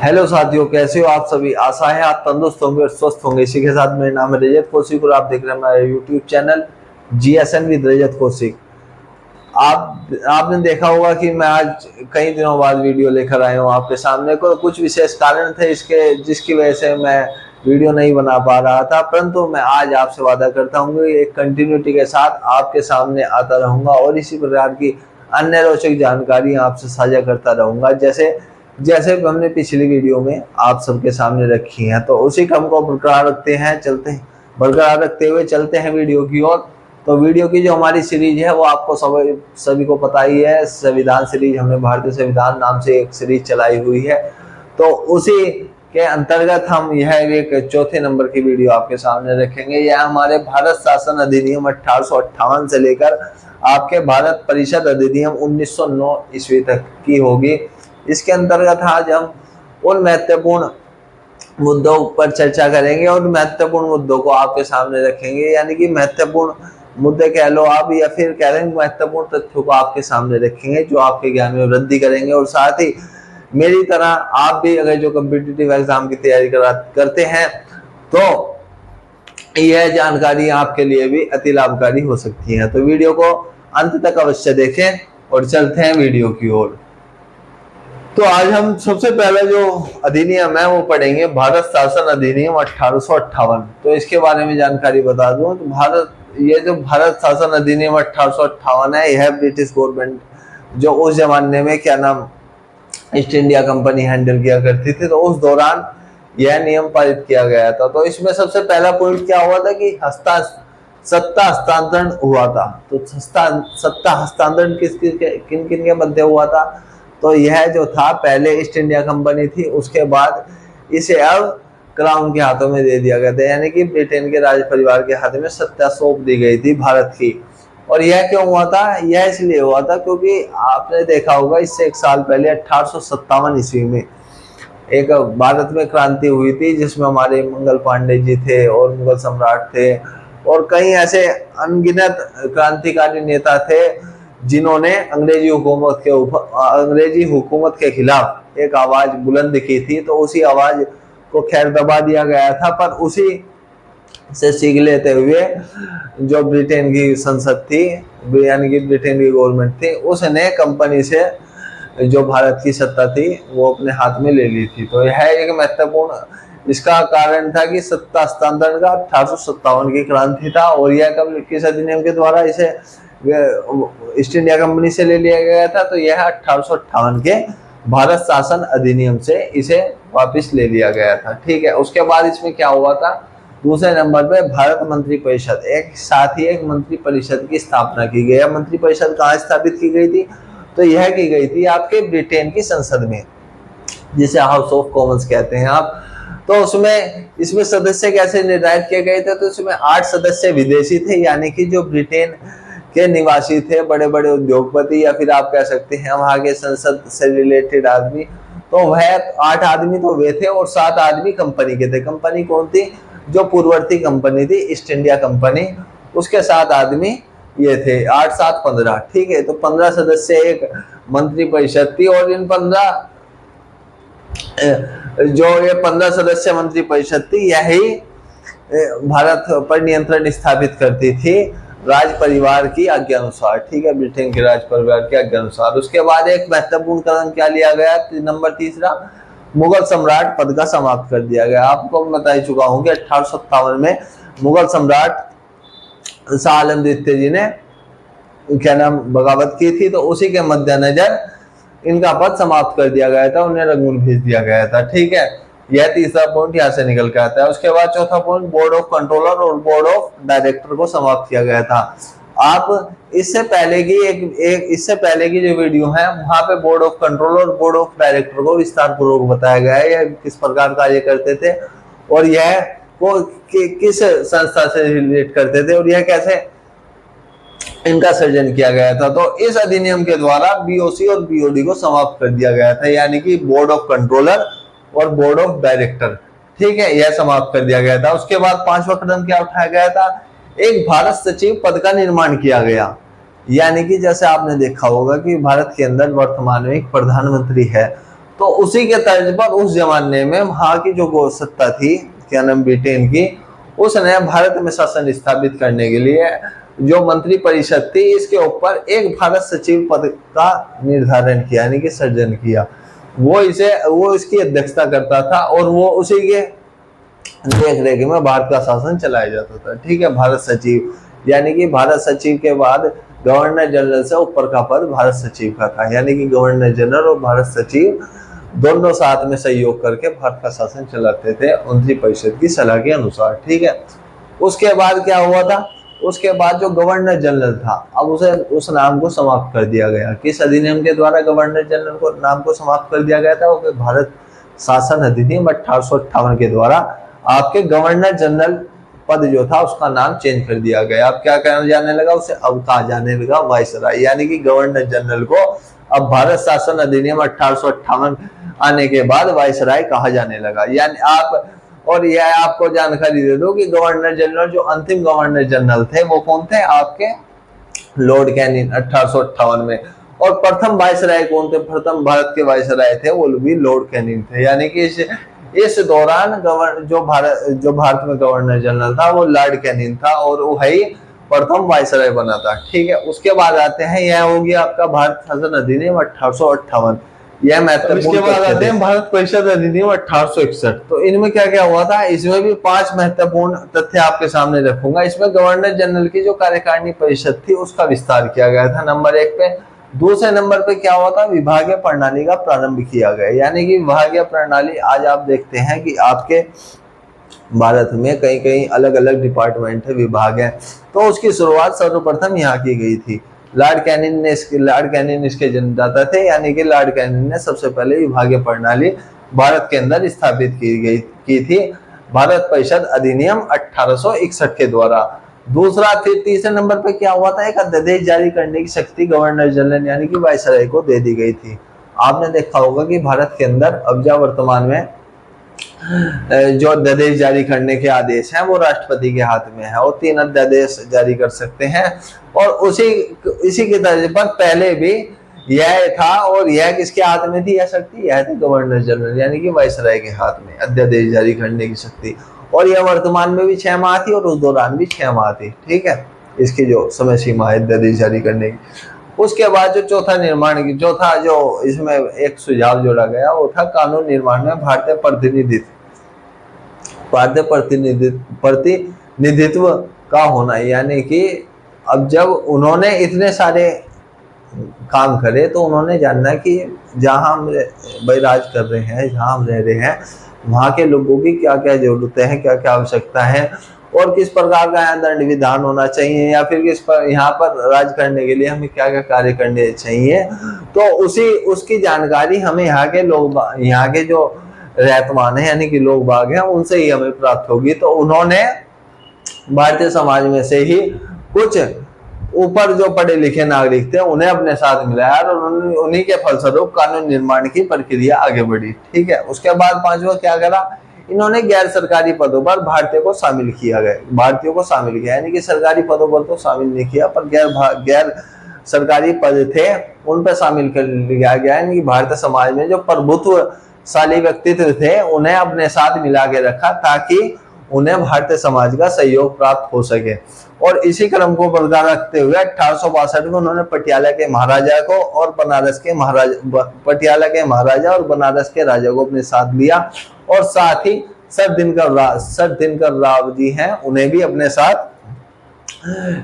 Hello साथियों, कैसे हो आप सभी। आशा है आप तंदुरुस्त होंगे और स्वस्थ होंगे। इसी के साथ मेरा नाम है रजत कौशिक और आप देख रहे हैं हमारे यूट्यूब चैनल जीएसएन विद रजत कौशिक। आपने देखा होगा कि मैं आज कई दिनों बाद वीडियो लेकर आया हूँ आपके सामने को। कुछ विशेष कारण थे इसके जिसकी वजह से मैं वीडियो नहीं बना पा रहा था, परंतु मैं आज आपसे वादा करता हूँ कि एक कंटिन्यूटी के साथ आपके सामने आता रहूंगा और इसी प्रकार की अन्य रोचक जानकारी आपसे साझा करता रहूंगा, जैसे जैसे हमने पिछली वीडियो में आप सबके सामने रखी है। तो उसी क्रम को बरकरार रखते हुए चलते हैं वीडियो की ओर। तो वीडियो की जो हमारी सीरीज है वो आपको सभी को पता ही है, संविधान सीरीज। हमने भारतीय संविधान नाम से एक सीरीज चलाई हुई है, तो उसी के अंतर्गत हम यह एक चौथे नंबर की वीडियो आपके सामने रखेंगे। यह हमारे भारत शासन अधिनियम 1858 से लेकर आपके भारत परिषद अधिनियम 1909 ईस्वी तक की होगी। इसके अंतर्गत आज हम उन महत्वपूर्ण मुद्दों पर चर्चा करेंगे और महत्वपूर्ण मुद्दों को आपके सामने रखेंगे, यानी कि महत्वपूर्ण मुद्दे कह लो आप, या फिर कह रहे हैं महत्वपूर्ण तथ्यों को आपके सामने रखेंगे जो आपके ज्ञान में वृद्धि करेंगे। और साथ ही मेरी तरह आप भी अगर जो कम्पिटिटिव एग्जाम की तैयारी करते हैं तो यह जानकारी आपके लिए भी अति लाभकारी हो सकती है। तो वीडियो को अंत तक अवश्य देखें और चलते हैं वीडियो की ओर। तो आज हम सबसे पहले जो अधिनियम है वो पढ़ेंगे, भारत शासन अधिनियम 1858। तो इसके बारे में जानकारी बता दूं तो ये जो भारत शासन अधिनियम 1858 है, यह ब्रिटिश गवर्नमेंट जो उस जमाने में क्या नाम ईस्ट इंडिया कंपनी हैंडल किया करती थी, तो उस दौरान यह नियम पारित किया गया था। तो इसमें सबसे पहला पॉइंट क्या हुआ था कि सत्ता हस्तांतरण हुआ था। तो सत्ता हस्तांतरण किन किन के मध्य हुआ था, तो यह जो था पहले ईस्ट इंडिया कंपनी थी, उसके बाद इसे अब क्राउन के हाथों में दे दिया गया था, यानी कि ब्रिटेन के राज परिवार के हाथ में सत्ता सौंप दी गई थी भारत की। और यह क्यों हुआ था? यह इसलिए हुआ था क्योंकि आपने देखा होगा इससे एक साल पहले 1857 ईस्वी में एक भारत में क्रांति हुई थी, जिसमें हमारे मंगल पांडे जी थे और मुगल सम्राट थे और कई ऐसे अनगिनत क्रांतिकारी नेता थे जिन्होंने अंग्रेजी हुकूमत के खिलाफ एक आवाज बुलंद की थी। तो उसी आवाज को खैर दबा दिया गया था, पर उसी से सीख लेते हुए जो ब्रिटेन की संसद थी, यानी कि ब्रिटेन की गवर्नमेंट थी, उसने कंपनी से जो भारत की सत्ता थी वो अपने हाथ में ले ली थी। तो यह एक महत्वपूर्ण इसका कारण था कि सत्ता हस्तांतरण का 1857 की क्रांति था। और यह कब किस अधिनियम के द्वारा इसे ईस्ट इंडिया कंपनी से ले लिया गया था? तो यह 1858 के भारत शासन अधिनियम से इसे वापस ले लिया गया था। ठीक है, उसके बाद इसमें क्या हुआ था? दूसरे नंबर पे भारत मंत्री परिषद, एक साथ ही एक मंत्री परिषद की स्थापना की गई। मंत्री परिषद कहाँ स्थापित की गई थी? तो यह की गई थी आपके ब्रिटेन की संसद में, जिसे हाउस ऑफ कॉमन्स कहते हैं आप। तो इसमें सदस्य कैसे निर्धारित किए गए थे? तो इसमें 8 सदस्य विदेशी थे, यानी कि जो ब्रिटेन के निवासी थे, बड़े बड़े उद्योगपति, या फिर आप कह सकते हैं वहां के संसद से रिलेटेड आदमी। तो वह 8 आदमी तो वे थे और 7 आदमी कंपनी के थे। कंपनी कौन थी? जो पूर्ववर्ती कंपनी थी ईस्ट इंडिया कंपनी, उसके 7 आदमी ये थे। 8 7 15। ठीक है, तो 15 सदस्य एक मंत्री परिषद थी और इन 15 सदस्य मंत्री परिषद थी, यही भारत पर नियंत्रण स्थापित करती थी राज परिवार की आज्ञा अनुसार। ठीक है, ब्रिटेन के राज परिवार की आज्ञा अनुसार। उसके बाद एक महत्वपूर्ण कदम क्या लिया गया? नंबर तीसरा, मुगल सम्राट पद का समाप्त कर दिया गया। आपको मैं बता ही चुका हूं कि 1857 में मुगल सम्राट शाह आलम द्वितीय जी ने क्या नाम बगावत की थी, तो उसी के मद्देनजर इनका पद समाप्त कर दिया गया था, उन्हें रंगून भेज दिया गया था। ठीक है, यह तीसरा पॉइंट यहाँ से निकल के आता है। उसके बाद चौथा पॉइंट, बोर्ड ऑफ कंट्रोलर और बोर्ड ऑफ डायरेक्टर को समाप्त किया गया था। आप इससे पहले की जो वीडियो है वहां पे बोर्ड ऑफ कंट्रोलर और बोर्ड ऑफ डायरेक्टर को विस्तार पूर्वक बताया गया है, यह किस प्रकार कार्य करते थे और यह किस संस्था से रिलेट करते थे और यह कैसे इनका सर्जन किया गया था। तो इस अधिनियम के द्वारा बीओसी और बीओडी को समाप्त कर दिया गया था, यानी कि बोर्ड ऑफ कंट्रोलर और बोर्ड ऑफ डायरेक्टर। ठीक है, यह समाप्त कर दिया गया था। उसके बाद 5वां कदम क्या उठाया गया था? एक भारत सचिव पद का निर्माण किया गया, यानी कि जैसे आपने देखा होगा कि भारत के अंदर वर्तमान में एक प्रधानमंत्री है, तो उसी के तर्ज पर उस जमाने में वहां की जो सत्ता थी, क्या नाम, ब्रिटेन की, उसने भारत में शासन स्थापित करने के लिए जो मंत्री परिषद थी, इसके ऊपर एक भारत सचिव पद का निर्धारण किया, यानी कि सृजन किया। वो इसकी अध्यक्षता करता था और वो उसी के देख रेख में भारत का शासन चलाया जाता था। ठीक है, भारत सचिव, यानी कि भारत सचिव के बाद गवर्नर जनरल से ऊपर का पद भारत सचिव का था, यानी कि गवर्नर जनरल और भारत सचिव दोनों साथ में सहयोग करके भारत का शासन चलाते थे मंत्री परिषद की सलाह के अनुसार। ठीक है, उसके बाद क्या हुआ था, उसके बाद जो गवर्नर जनरल था, अब उसे उस नाम को समाप्त कर दिया गया। किस अधिनियम के द्वारा गवर्नर जनरल को नाम को समाप्त कर दिया गया था? वो भारत शासन अधिनियम 1858 के द्वारा आपके गवर्नर जनरल पद जो था उसका नाम चेंज कर दिया गया। अब क्या कहने जाने लगा उसे? अब कहा जाने लगा वायसराय, यानी कि गवर्नर जनरल को अब भारत शासन अधिनियम 1858 आने के बाद वायसराय कहा जाने लगा। यानी आप, और यह आपको जानकारी दे दो कि गवर्नर जनरल, जो अंतिम गवर्नर जनरल थे वो कौन थे? आपके लॉर्ड कैनिंग 1858 में। और प्रथम वायसराय कौन थे? प्रथम भारत के वायसराय थे वो भी लॉर्ड कैनिंग थे। यानी कि इस दौरान जो भारत में गवर्नर जनरल था वो लॉर्ड कैनिंग था और वही प्रथम वायसराय बना था। ठीक है, उसके बाद आते हैं, यह हो गया आपका भारत शासन अधिनियम 1858। यह महत्वपूर्ण। इसके बाद आते हैं भारत परिषद अधिनियम 1861। तो इनमें क्या क्या हुआ था? इसमें भी 5 महत्वपूर्ण तथ्य आपके सामने रखूंगा। इसमें गवर्नर जनरल की जो कार्यकारिणी परिषद थी उसका विस्तार किया गया था, नंबर 1 पे। दूसरे नंबर पे क्या हुआ था? विभागीय प्रणाली का प्रारंभ किया गया, यानी कि विभागीय प्रणाली आज आप देखते हैं कि आपके भारत में कई कई अलग अलग डिपार्टमेंट है, विभाग है। तो उसकी शुरुआत सर्वप्रथम यहाँ की गई थी। लॉर्ड कैनिंग इसके जन्मदाता थे, यानी कि लॉर्ड कैनिंग ने सबसे पहले विभागीय प्रणाली भारत के अंदर स्थापित की थी भारत परिषद अधिनियम 1861 के द्वारा। दूसरा, फिर तीसरे नंबर पे क्या हुआ था? एक अध्यादेश जारी करने की शक्ति गवर्नर जनरल यानी कि वायसराय को दे दी गई थी। आपने देखा होगा कि भारत के अंदर अब जब वर्तमान में जो अध्यादेश जारी करने के आदेश हैं वो राष्ट्रपति के हाथ में है, वो 3 अध्यादेश जारी कर सकते हैं। और इसी के तर्ज पर पहले भी यह था, और यह किसके हाथ में थी यह शक्ति? यह थी गवर्नर जनरल यानी कि वायसराय के हाथ में अध्यादेश जारी करने की शक्ति। और यह वर्तमान में भी 6 माह थी और उस दौरान भी 6 माह थी। ठीक है, इसकी जो समय सीमा है अध्यादेश जारी करने की। उसके बाद जो चौथा जो इसमें एक सुझाव जोड़ा गया वो था कानून निर्माण में भारतीय प्रतिनिधित्व का होना। यानी कि अब जब उन्होंने इतने सारे काम करे तो उन्होंने जानना कि जहाँ हम राज कर रहे हैं, जहाँ हम रह रहे हैं, वहाँ के लोगों की क्या क्या जरूरतें हैं, क्या क्या आवश्यकता है, और किस प्रकार का यहाँ दंड विधान होना चाहिए, या फिर यहाँ पर राज करने के लिए हमें क्या क्या कार्य करने चाहिए। तो उसकी जानकारी हमें यहाँ के जो रहतमान है यानी कि लोग बाग हैं उनसे ही हमें प्राप्त होगी। तो उन्होंने भारतीय समाज में से ही कुछ ऊपर जो पढ़े लिखे नागरिक थे उन्हें अपने साथ मिलाया और उन्हीं के फलस्वरूप कानून निर्माण की प्रक्रिया आगे बढ़ी। ठीक है, उसके बाद 5वां क्या करा? इन्होंने गैर सरकारी पदों पर भारतीयों को शामिल किया, यानी कि सरकारी पदों पर तो शामिल नहीं किया, पर गैर सरकारी पद थे उन पर शामिल कर लिया गया। यानी कि भारतीय समाज में जो प्रभुत्वशाली व्यक्तित्व थे उन्हें अपने साथ मिला के रखा ताकि उन्हें भारतीय समाज का सहयोग प्राप्त हो सके। और इसी क्रम को बरकरार रखते हुए 1862 में उन्होंने पटियाला के महाराजा और बनारस के राजा को अपने साथ लिया, और साथ ही सर दिनकर राव जी हैं उन्हें भी अपने साथ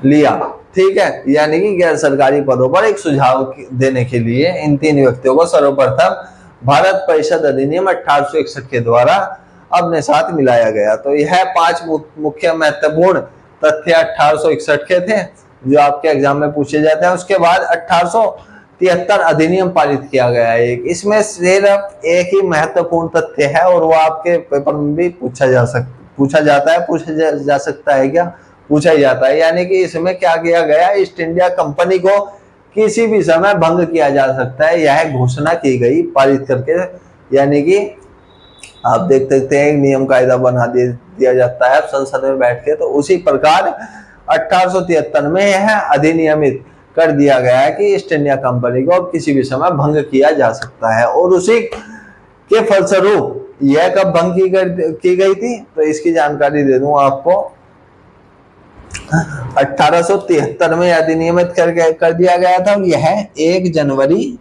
लिया। ठीक है, यानी कि गैर सरकारी पदों पर एक सुझाव देने के लिए इन 3 व्यक्तियों को सर्वप्रथम भारत परिषद अधिनियम 1861 के द्वारा अपने साथ मिलाया गया। तो यह 5 मुख्य महत्वपूर्ण तथ्य 1861 के थे जो आपके एग्जाम में पूछे जाते हैं। उसके बाद 1873 अधिनियम पारित किया गया है। इसमें सिर्फ एक ही महत्वपूर्ण तथ्य है और वो आपके पेपर में भी पूछा जा सकता है। यानी कि इसमें क्या किया गया? ईस्ट इंडिया कंपनी को किसी भी समय भंग किया जा सकता है, यह घोषणा की गई पारित करके। यानी कि आप देख सकते हैं नियम कायदा बना दिया जाता है संसद में बैठ के। तो उसी प्रकार 1873 में यह अधिनियमित कर दिया गया है कि ईस्ट इंडिया कंपनी को किसी भी समय भंग किया जा सकता है। और उसी के फलस्वरूप यह कब भंग की गई थी, तो इसकी जानकारी दे दूं आपको। 1873 में अधिनियमित कर दिया गया था, और यह 1 जनवरी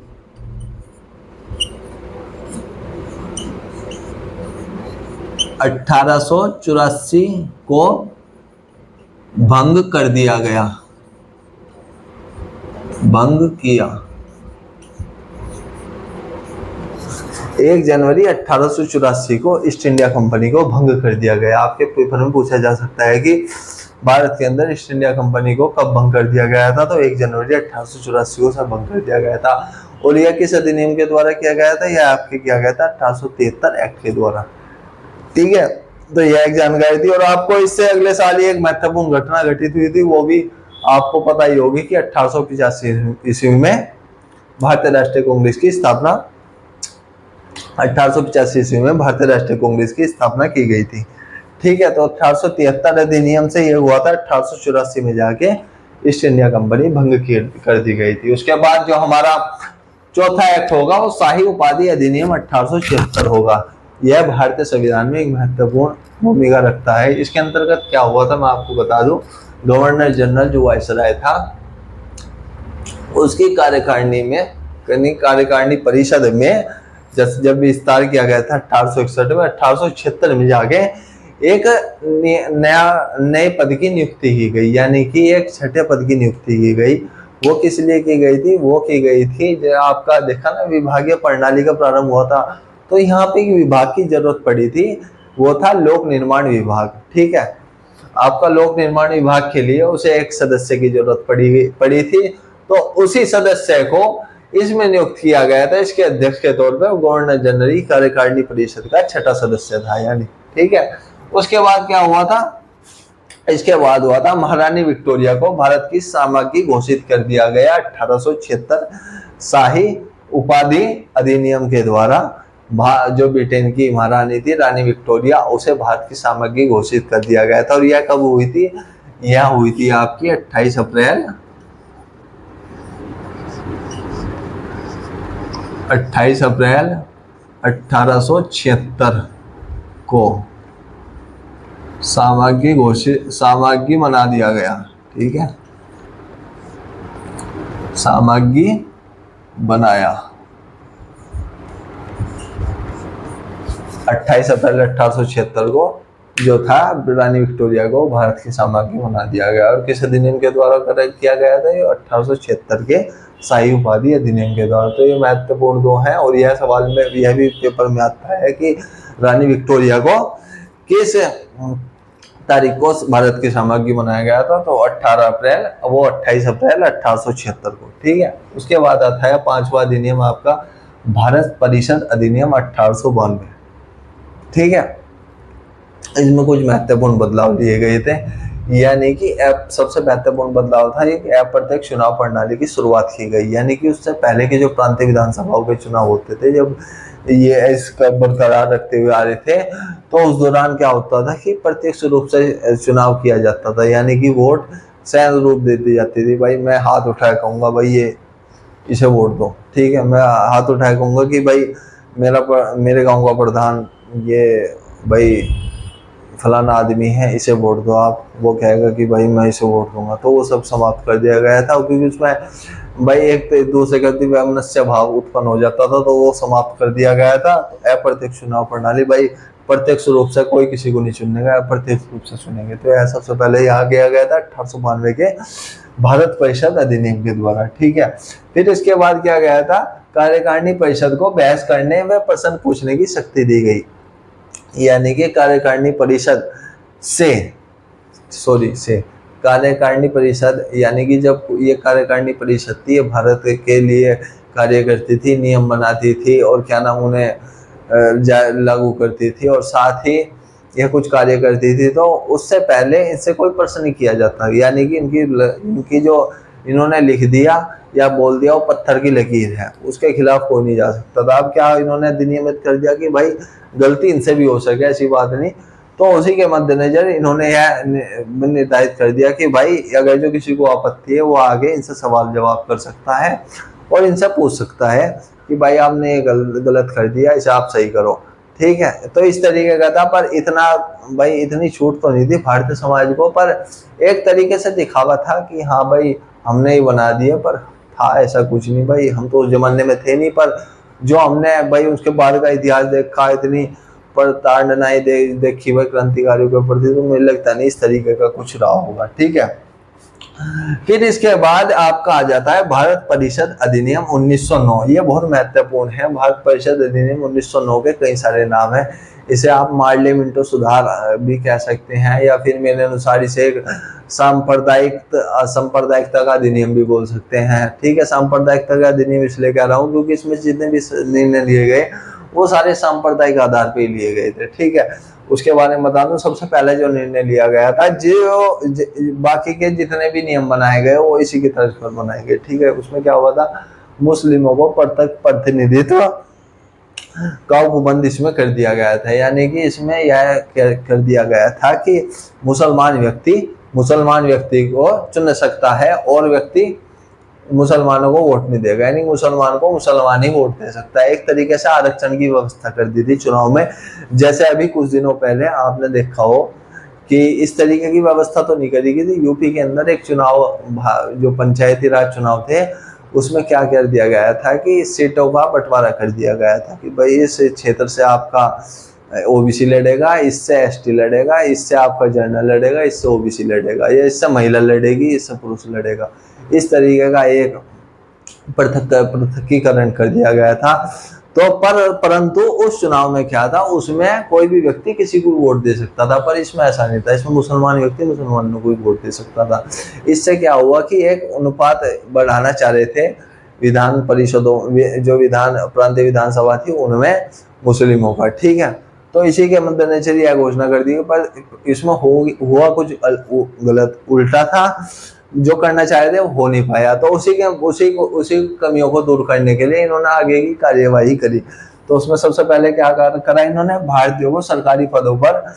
1884 को भंग कर दिया गया, भंग किया। 1 जनवरी 1884 को ईस्ट इंडिया कंपनी को भंग कर दिया गया। आपके पेपर में पूछा जा सकता है कि भारत के अंदर ईस्ट इंडिया कंपनी को कब भंग कर दिया गया था, तो 1 जनवरी 1884 को सब भंग कर दिया गया था। और यह किस अधिनियम के द्वारा किया गया था, यह आपके किया गया था 1873 एक्ट के द्वारा। ठीक है, तो यह एक जानकारी थी। और आपको इससे अगले साल ही एक महत्वपूर्ण घटना घटित हुई थी, वो भी आपको पता ही होगी कि 1885 ईस्वी में भारतीय राष्ट्रीय कांग्रेस की स्थापना 1885 ईस्वी में भारतीय राष्ट्रीय कांग्रेस की स्थापना की गई थी। ठीक है, तो 1873 अधिनियम से यह हुआ था, 1884 में जाके ईस्ट इंडिया कंपनी भंग कर दी गई थी। उसके बाद जो हमारा चौथा एक्ट होगा वो शाही उपाधि अधिनियम 1876 होगा। यह भारतीय संविधान में एक महत्वपूर्ण भूमिका रखता है। इसके अंतर्गत क्या हुआ था मैं आपको बता दूं, गवर्नर जनरल जो वायसराय था उसकी कार्यकारिणी परिषद में जब विस्तार किया गया था 1861 में, 1876 में जाके एक नए पद की नियुक्ति की गई, यानी कि एक छठे पद की नियुक्ति की गई। वो किस लिए की गई थी, वो की गई थी जो आपका देखा ना विभागीय प्रणाली का प्रारंभ हुआ था, तो यहाँ पे एक विभाग की जरूरत पड़ी थी, वो था लोक निर्माण विभाग। ठीक है, आपका लोक निर्माण विभाग के लिए उसे एक सदस्य की जरूरत पड़ी थी, तो उसी सदस्य को इसमें नियुक्त किया गया था। इसके अध्यक्ष के तौर पर गवर्नर जनरल कार्यकारिणी परिषद का छठा सदस्य था यानी। ठीक है, उसके बाद क्या हुआ था, इसके बाद हुआ था महारानी विक्टोरिया को भारत की साम्राज्ञी घोषित कर दिया गया 1876 शाही उपाधि अधिनियम के द्वारा। जो ब्रिटेन की महारानी थी रानी विक्टोरिया, उसे भारत की साम्राज्ञी घोषित कर दिया गया था। और यह कब हुई थी, यह हुई थी आपकी 28 अप्रैल 1876 को साम्राज्ञी बना दिया गया। ठीक है, साम्राज्ञी बनाया 28 अप्रैल 1876 को जो था रानी विक्टोरिया को भारत की साम्राज्ञी बना दिया गया। और किस अधिनियम के द्वारा किया गया था, ये 1876 के शाही उपाधि अधिनियम के द्वारा। तो ये महत्वपूर्ण दो हैं। और यह सवाल में यह भी पेपर में आता है कि रानी विक्टोरिया को किस तारीख को भारत की साम्राज्ञी बनाया गया था, तो 28 अप्रैल 1876 को। ठीक है, उसके बाद आता है 5वां अधिनियम आपका भारत परिषद अधिनियम 1892। ठीक है, इसमें कुछ महत्वपूर्ण बदलाव दिए गए थे, यानी कि सबसे महत्वपूर्ण बदलाव था एक अप्रत्यक्ष चुनाव प्रणाली की शुरुआत की गई। यानी कि उससे पहले के जो प्रांतीय विधानसभाओं के चुनाव होते थे, जब ये इसका बरकरार रखते हुए आ रहे थे, तो उस दौरान क्या होता था कि प्रत्यक्ष रूप से चुनाव किया जाता था, यानी कि वोट सहज रूप दे दी जाती थी। भाई मैं हाथ उठाया कहूँगा भाई ये इसे वोट दो। ठीक है, मैं हाथ उठाया कहूँगा कि भाई मेरे गाँव का प्रधान ये भाई फलाना आदमी है, इसे वोट दो आप। वो कहेगा कि भाई मैं इसे वोट दूंगा। तो वो सब समाप्त कर दिया गया था, क्योंकि उसमें भाई एक दूसरे के प्रति वैमनस्य भाव उत्पन्न हो जाता था, तो वो समाप्त कर दिया गया था। अप्रत्यक्ष चुनाव प्रणाली, भाई प्रत्यक्ष रूप से कोई किसी को नहीं चुनेगा, अप्रत्यक्ष रूप से चुनेंगे। तो यह सबसे पहले यहाँ किया गया था 1892 के भारत परिषद अधिनियम के द्वारा। ठीक है, फिर इसके बाद क्या गया था, कार्यकारिणी परिषद को बहस करने व प्रश्न पूछने की शक्ति दी गई। यानी कि कार्यकारिणी परिषद कार्यकारिणी परिषद, यानी कि जब ये कार्यकारिणी परिषद थी, भारत के लिए कार्य करती थी, नियम बनाती थी और क्या नाम उन्हें लागू करती थी, और साथ ही यह कुछ कार्य करती थी। तो उससे पहले इससे कोई प्रश्न नहीं किया जाता, यानी कि इनकी जो इन्होंने लिख दिया या बोल दिया वो पत्थर की लकीर है, उसके खिलाफ कोई नहीं जा सकता था। अब क्या इन्होंने अधिनियमित कर दिया कि भाई गलती इनसे भी हो सके, ऐसी बात नहीं। तो उसी के मद्देनजर इन्होंने यह निर्धारित कर दिया कि भाई अगर जो किसी को आपत्ति है वो आगे इनसे सवाल जवाब कर सकता है और इनसे पूछ सकता है। कि भाई आपने ये गलत कर दिया, इसे आप सही करो, ठीक है। तो इस तरीके का था, पर इतना भाई इतनी छूट तो नहीं थी भारतीय समाज को, पर एक तरीके से दिखावा था कि हाँ भाई हमने ही बना दिया, पर था ऐसा कुछ नहीं भाई, हम तो उस जमाने में थे नहीं। पर जो हमने भाई उसके बाद का इतिहास देखा, इतनी प्रताड़नाएं देखी भाई क्रांतिकारियों के प्रति, तो मुझे लगता नहीं इस तरीके का कुछ रहा होगा, ठीक है। फिर इसके बाद आपका आ जाता है भारत परिषद अधिनियम 1909। ये बहुत महत्वपूर्ण है। भारत परिषद अधिनियम 1909 के कई सारे नाम हैं। इसे आप मार्ले मिंटो सुधार भी कह सकते हैं, या फिर मेरे अनुसार इसे एक सांप्रदायिकता का अधिनियम भी बोल सकते हैं, ठीक है। सांप्रदायिकता का अधिनियम इसलिए कह रहा हूँ क्योंकि इसमें जितने भी निर्णय लिए गए वो सारे सांप्रदायिक आधार पर लिए गए थे, ठीक है। उसके बारे में बता दूं, सबसे पहले जो निर्णय लिया गया था, जो बाकी के जितने भी नियम बनाए गए वो इसी की तर्ज पर बनाए गए, ठीक है। उसमें क्या हुआ था, मुस्लिमों को प्रत्यक्ष प्रतिनिधित्व का उपबंध इसमें कर दिया गया था। यानी कि इसमें यह कर दिया गया था कि मुसलमान व्यक्ति को चुन सकता है और व्यक्ति मुसलमानों को वोट नहीं देगा, यानी मुसलमान को मुसलमान ही वोट दे सकता है। एक तरीके से आरक्षण की व्यवस्था कर दी थी चुनाव में। जैसे अभी कुछ दिनों पहले आपने देखा हो कि इस तरीके की व्यवस्था तो नहीं करी गई थी, यूपी के अंदर एक चुनाव, जो पंचायती राज चुनाव थे, उसमें क्या कर दिया गया था कि सीटों का बंटवारा कर दिया गया था कि भाई इस क्षेत्र से आपका ओबीसी लड़ेगा, इससे एसटी लड़ेगा, इससे आपका जनरल लड़ेगा, इससे ओबीसी लड़ेगा, या इससे महिला लड़ेगी, इससे पुरुष लड़ेगा। इस तरीके का एक पृथकीकरण कर दिया गया था। तो परंतु उस चुनाव में क्या था, उसमें कोई भी व्यक्ति किसी को वोट दे सकता था, पर इसमें ऐसा नहीं था। इसमें मुसलमान व्यक्ति मुसलमानों को वोट दे सकता था। इससे क्या हुआ कि एक अनुपात बढ़ाना चाह रहे थे विधान परिषदों, जो प्रांतीय विधानसभा थी उनमें मुस्लिमों का, ठीक है। तो इसी के मद्देनजर यह घोषणा कर दी, पर इसमें हुआ कुछ गलत, उल्टा था। जो करना चाह रहे थे वो हो नहीं पाया। तो उसी कमियों को दूर करने के लिए इन्होंने आगे की कार्यवाही करी। तो उसमें सबसे पहले क्या करा इन्होंने, भारतीयों को सरकारी पदों पर,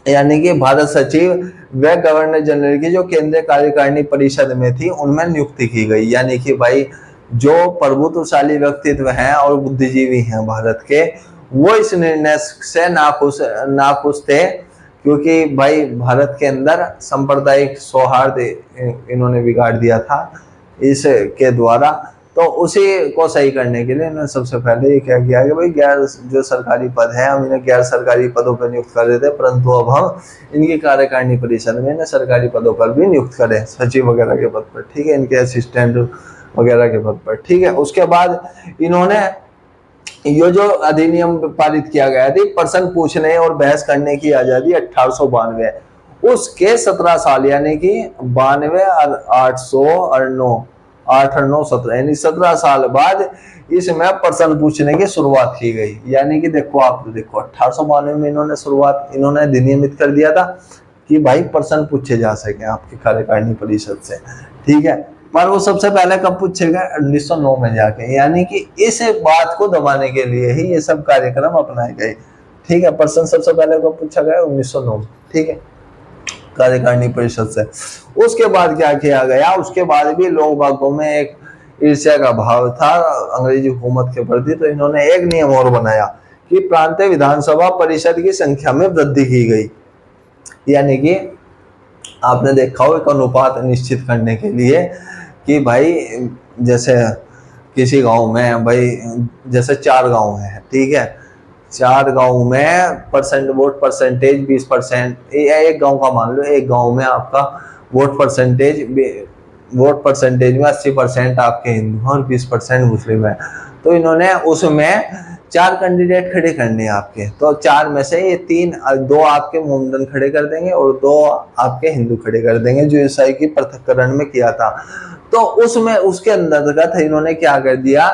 यानी कि भारत सचिव व गवर्नर जनरल की जो केंद्रीय कार्यकारिणी परिषद में थी उनमें नियुक्ति की गई। यानी कि भाई जो प्रभुत्वशाली व्यक्तित्व हैं और बुद्धिजीवी हैं भारत के, वो इस निर्णय से नाखुश थे, क्योंकि भाई भारत के अंदर सांप्रदायिक सौहार्द इन्होंने बिगाड़ दिया था इसके द्वारा। तो उसी को सही करने के लिए इन्होंने सबसे पहले ये क्या किया कि भाई जो सरकारी पद है हम इन्हें गैर सरकारी पदों पर नियुक्त कर देते, परंतु अब हम इनकी कार्यकारिणी परिषद में इन्हें सरकारी पदों पर भी नियुक्त करें, सचिव वगैरह के पद पर, ठीक है, इनके असिस्टेंट वगैरह के पद पर, ठीक है। उसके बाद इन्होंने ये जो अधिनियम पारित किया गया थी, प्रश्न पूछने और बहस करने की आजादी 1892, उसके 17 साल यानी कि 92 और 800 और 9 8 और 9 17 यानी 17 साल बाद इसमें प्रश्न पूछने की शुरुआत की गई। यानी कि देखो 1892 में इन्होंने अधिनियमित कर दिया था कि भाई प्रश्न पूछे जा सके आपकी कार्यकारिणी परिषद से, ठीक है। पर वो सबसे पहले कब पूछे गए, 1909 में जाके। यानी कि इस बात को दबाने के लिए ही ये सब कार्यक्रम अपनाए गए, ठीक है। प्रश्न सबसे पहले कब पूछा गया, 1909, ठीक है, कार्यकारिणी परिषद से। उसके बाद क्या किया गया, उसके बाद भी लोग बागों में एक ईर्ष्या का भाव था अंग्रेजी हुकूमत के प्रति। तो इन्होंने एक नियम और बनाया कि प्रांतीय विधानसभा परिषद की संख्या में वृद्धि की गई। यानी कि आपने देखा हो एक अनुपात निश्चित करने के लिए कि भाई जैसे किसी गांव में भाई जैसे 4 गांव है, ठीक है, 4 गांव में वोट परसेंटेज 20%, एक गांव का मान लो, एक गांव में आपका वोट परसेंटेज में 80% आपके हिंदू और 20% मुस्लिम है। तो इन्होंने उसमें 4 कैंडिडेट खड़े करने आपके, तो 4 में से ये 2 आपके मोमडन खड़े कर देंगे और 2 आपके हिंदू खड़े कर देंगे, जो ईसाई की पृथक्करण में किया था। तो उसमें उसके अंतर्गत इन्होंने क्या कर दिया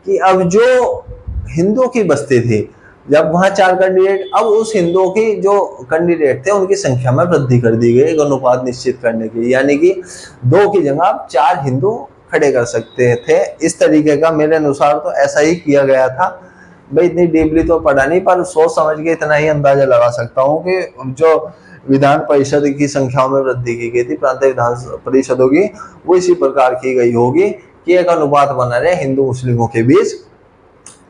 कि अब जो हिंदू की बस्ती थी, जब वहां 4 कैंडिडेट, अब उस हिंदुओं की जो कैंडिडेट थे उनकी संख्या में वृद्धि कर दी गई एक अनुपात निश्चित करने की। यानी कि 2 की जगह आप 4 हिंदू खड़े कर सकते थे। इस तरीके का मेरे अनुसार तो ऐसा ही किया गया था। भाई इतनी डीपली तो पढ़ा नहीं, पर सोच समझ के इतना ही अंदाजा लगा सकता हूँ कि जो विधान परिषद की संख्या में वृद्धि की गई थी प्रांतीय विधान परिषदों की, वो इसी प्रकार की गई होगी कि एक अनुपात बना रहे हिंदू मुस्लिमों के बीच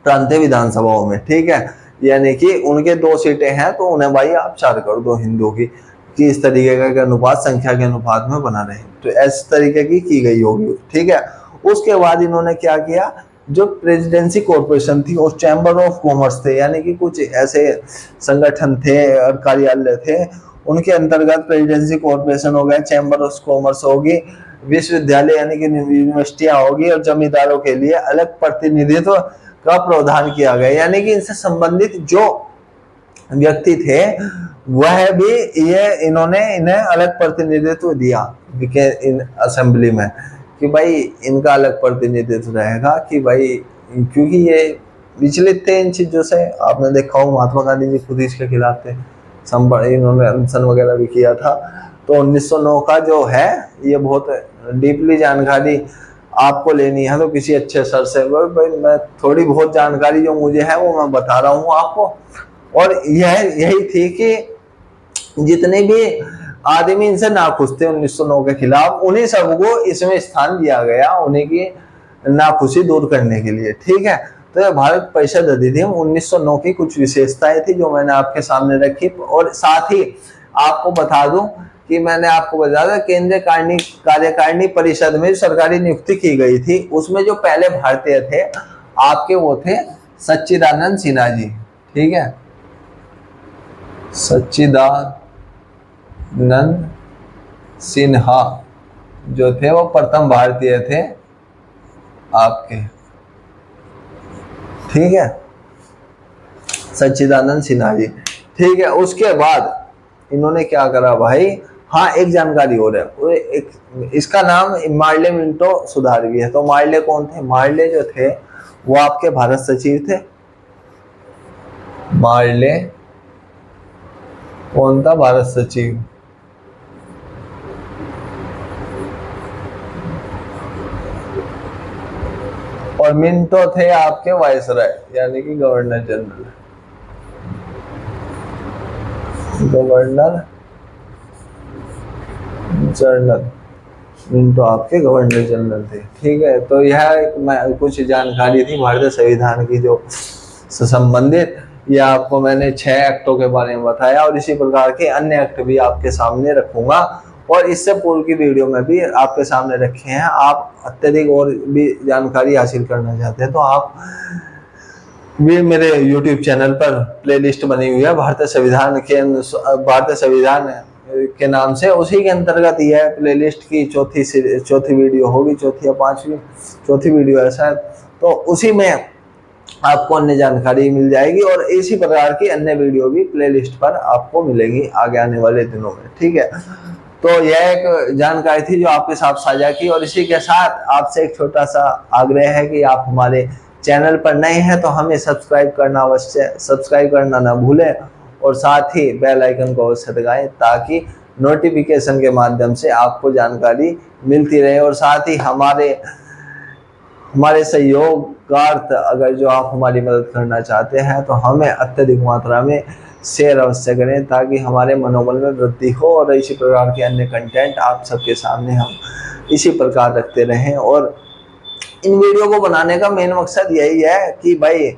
प्रांतीय विधानसभाओं में, ठीक है। यानी कि उनके 2 सीटें हैं तो उन्हें भाई आप 4 कर दो हिंदू की, कि इस तरीके का अनुपात संख्या के अनुपात में बना रहे, तो इस तरीके की गई होगी, ठीक है। उसके बाद इन्होंने क्या किया, जो प्रेसिडेंसी कॉर्पोरेशन थी और चैम्बर ऑफ कॉमर्स थे, यानी कि कुछ ऐसे संगठन थे और कार्यालय थे, उनके अंतर्गत प्रेसिडेंसी कॉर्पोरेशन हो गया, चैम्बर ऑफ कॉमर्स होगी, विश्वविद्यालय यानी कि यूनिवर्सिटियां होगी, और जमींदारों के लिए अलग प्रतिनिधित्व का प्रावधान किया गया। यानी कि इनसे संबंधित जो व्यक्ति थे वह भी इन्होंने इन्हें अलग प्रतिनिधित्व दिया इन असेंबली में, कि भाई इनका अलग प्रतिनिधित्व रहेगा, कि भाई क्योंकि ये विचलित थे इन चीजों से। आपने देखा हो महात्मा गांधी जी खुद इसके खिलाफ थे, इन्होंने अनशन वगैरह भी किया था। तो 1909 का जो है ये बहुत डीपली जानकारी आपको लेनी है तो किसी अच्छे सर से, भाई मैं थोड़ी बहुत जानकारी जो मुझे है वो मैं बता रहा हूँ आपको। और यही थी कि जितने भी आदमी इनसे नाखुश थे 1909 के खिलाफ, उन्हीं सबको इसमें स्थान दिया गया, उन्हीं की नाखुशी दूर करने के लिए, ठीक है। तो ये भारत परिषद अधिनियम 1909 की कुछ विशेषताएं थी जो मैंने आपके सामने रखी। और साथ ही आपको बता दूं कि मैंने आपको बताया केंद्रीय कार्यकारिणी परिषद में सरकारी नियुक्ति की गई थी, उसमें जो पहले भारतीय थे आपके वो थे सच्चिदानंद सिन्हा जी, ठीक है। सच्चिदानंद सिन्हा जो थे वो प्रथम भारतीय थे आपके, ठीक है, सच्चिदानंद सिन्हा जी, ठीक है। उसके बाद इन्होंने क्या करा भाई, हाँ एक जानकारी और है, इसका नाम मार्ले मिंटो सुधारवी है। तो मार्ले कौन थे, मार्ले जो थे वो आपके भारत सचिव थे। मार्ले कौन था, भारत सचिव। और मिंटो थे आपके वायसराय यानी कि गवर्नर जनरल, मिंटो आपके गवर्नर जनरल थे, ठीक है। तो यह कुछ जानकारी थी भारतीय संविधान की जो संबंधित, यह आपको मैंने 6 एक्टों के बारे में बताया, और इसी प्रकार के अन्य एक्ट भी आपके सामने रखूंगा, और इससे पूर्व की वीडियो में भी आपके सामने रखे हैं। आप अत्यधिक और भी जानकारी हासिल करना चाहते हैं तो आप भी मेरे YouTube चैनल पर प्लेलिस्ट बनी हुई है भारतीय संविधान के नाम से, उसी के अंतर्गत यह प्लेलिस्ट की चौथी वीडियो होगी, चौथी वीडियो है शायद, तो उसी में आपको अन्य जानकारी मिल जाएगी, और इसी प्रकार की अन्य वीडियो भी प्लेलिस्ट पर आपको मिलेगी आगे आने वाले दिनों में, ठीक है। तो यह एक जानकारी थी जो आपके साथ साझा की, और इसी के साथ आपसे एक छोटा सा आग्रह है कि आप हमारे चैनल पर नए हैं तो हमें सब्सक्राइब करना ना भूलें, और साथ ही बेल आइकन को अवश्य दबाएं ताकि नोटिफिकेशन के माध्यम से आपको जानकारी मिलती रहे। और साथ ही हमारे सहयोगार्थ अगर जो आप हमारी मदद करना चाहते हैं तो हमें अत्यधिक मात्रा में शेयर अवश्य करें ताकि हमारे मनोबल में वृद्धि हो, और इसी प्रकार के अन्य कंटेंट आप सबके सामने हम इसी प्रकार रखते रहें। और इन वीडियो को बनाने का मेन मकसद यही है कि भाई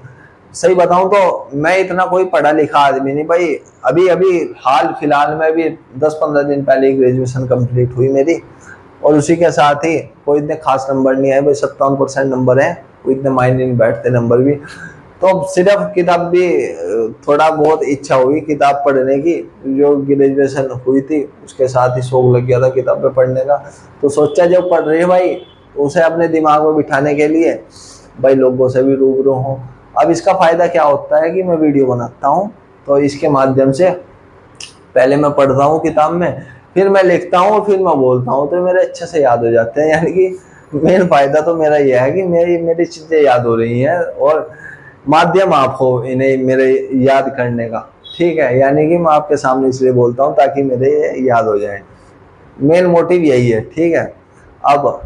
सही बताऊं तो मैं इतना कोई पढ़ा लिखा आदमी नहीं भाई, अभी हाल फिलहाल में भी 10-15 दिन पहले ग्रेजुएशन कंप्लीट हुई मेरी, और उसी के साथ ही कोई इतने खास नंबर नहीं आए भाई, 57% नंबर है, कोई इतने मायने नहीं बैठते नंबर भी। तो सिर्फ किताब भी थोड़ा बहुत इच्छा हुई किताब पढ़ने की, जो ग्रेजुएशन हुई थी उसके साथ ही शौक लग गया था किताबें पढ़ने का, तो सोचा जब पढ़ रहे भाई उसे अपने दिमाग में बिठाने के लिए भाई लोगों से भी रूबरू हों। अब इसका फायदा क्या होता है कि मैं वीडियो बनाता हूँ तो इसके माध्यम से पहले मैं पढ़ता हूँ किताब में, फिर मैं लिखता हूँ, फिर मैं बोलता हूँ, तो मेरे अच्छे से याद हो जाते हैं। यानी कि मेन फायदा तो मेरा यह है कि मेरी चीजें याद हो रही हैं, और माध्यम आप हो इन्हें मेरे याद करने का, ठीक है। यानी कि मैं आपके सामने इसलिए बोलता हूँ ताकि मेरे याद हो जाए, मेन मोटिव यही है, ठीक है। अब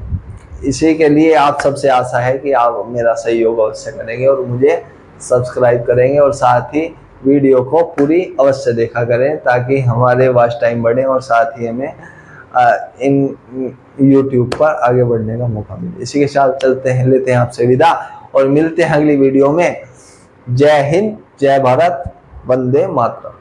इसी के लिए आप सबसे आशा है कि आप मेरा सहयोग अवश्य करेंगे और मुझे सब्सक्राइब करेंगे, और साथ ही वीडियो को पूरी अवश्य देखा करें ताकि हमारे वॉच टाइम बढ़े, और साथ ही हमें इन YouTube पर आगे बढ़ने का मौका मिले। इसी के साथ चलते हैं, लेते हैं आपसे विदा और मिलते हैं अगली वीडियो में। जय हिंद, जय भारत, वंदे मातरम।